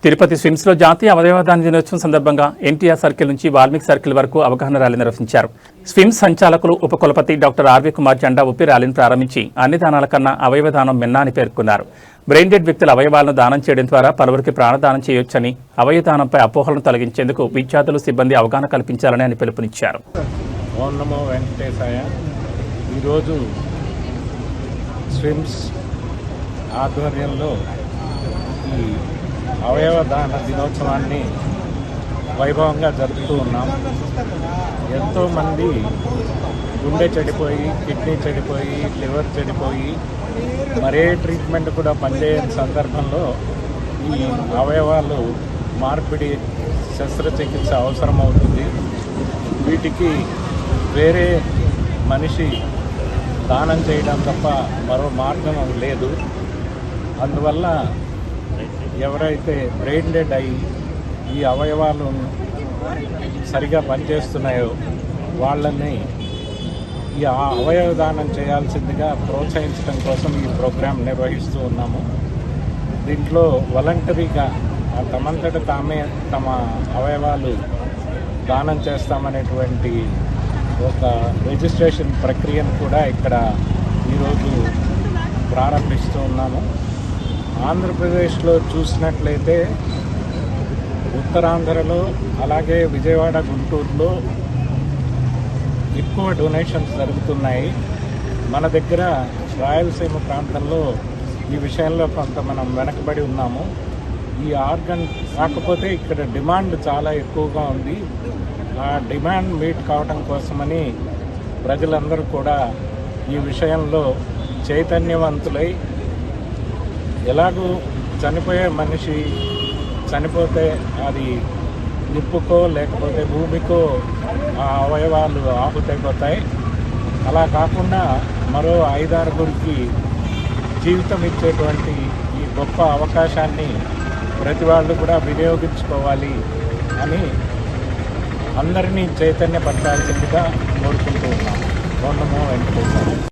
తిరుపతి స్విమ్స్లో జాతీయ అవయవదాన దినోత్సవం సందర్భంగా ఎన్టీఆర్ సర్కిల్ నుంచి వాల్మీకి సర్కిల్ వరకు అవగాహన ర్యాలీ నిర్వహించారు. స్విమ్స్ సంచాలకులు ఉపకులపతి డాక్టర్ ఆర్వి కుమార్ జెండా ఊపి ర్యాలీని ప్రారంభించి అన్ని దానాల కన్నా అవయవదానం మిన్నా అని పేర్కొన్నారు. బ్రెయిన్ డెడ్ వ్యక్తుల అవయవాలను దానం చేయడం ద్వారా పలువురికి ప్రాణదానం చేయొచ్చని, అవయవదానంపై అపోహలను తొలగించేందుకు విద్యార్థులు, సిబ్బంది అవగాహన కల్పించాలని ఆయన పిలుపునిచ్చారు. ఓం నమో వెంకటేశాయ. ఈరోజు స్విమ్స్ ఆధ్వర్యంలో ఈ అవయవదాన దినోత్సవాన్ని వైభవంగా జరుపుతూ ఉన్నాం. ఎంతోమంది గుండె చెడిపోయి, కిడ్నీ చెడిపోయి, లివర్ చెడిపోయి మరే ట్రీట్మెంట్ కూడా పనిచేయని సందర్భంలో ఈ అవయవాలు మార్పిడి శస్త్రచికిత్స అవసరమవుతుంది. వీటికి వేరే మనిషి దానం చేయడం తప్ప మరో మార్గం లేదు. అందువల్ల ఎవరైతే బ్రెయిన్ డెడ్ అయ్యి ఈ అవయవాలు సరిగా పనిచేస్తున్నాయో వాళ్ళని ఈ అవయవ దానం చేయాల్సిందిగా ప్రోత్సహించడం కోసం ఈ ప్రోగ్రాం నిర్వహిస్తూ ఉన్నాము. దీంట్లో వాలంటరీగా తమంతట తామే తమ అవయవాలు దానం చేస్తామనేటువంటి ఒక రిజిస్ట్రేషన్ ప్రక్రియను కూడా ఇక్కడ ఈరోజు ప్రారంభిస్తూ ఉన్నాము. ఆంధ్రప్రదేశ్లో చూసినట్లయితే ఉత్తరాంధ్రలో, అలాగే విజయవాడ, గుంటూరులో ఎక్కువ డొనేషన్స్ జరుగుతున్నాయి. మన దగ్గర రాయలసీమ ప్రాంతంలో ఈ విషయంలో కొంత మనం వెనకబడి ఉన్నాము. ఈ ఆర్గన్ కాకపోతే ఇక్కడ డిమాండ్ చాలా ఎక్కువగా ఉంది. ఆ డిమాండ్ మీట్ కావడం కోసమని ప్రజలందరూ కూడా ఈ విషయంలో చైతన్యవంతులై, ఎలాగూ చనిపోయే మనిషి చనిపోతే అది నిప్పుకో లేకపోతే భూమికో ఆ అవయవాలు ఆహుతైపోతాయి. అలా కాకుండా మరో 5-6 జీవితం ఇచ్చేటువంటి ఈ గొప్ప అవకాశాన్ని ప్రతి వాళ్ళు కూడా వినియోగించుకోవాలి అని అందరినీ చైతన్యపరచాల్సిందిగా కోరుకుంటూ ఉన్నాము. ఓం నమో వెంకటేశాయ.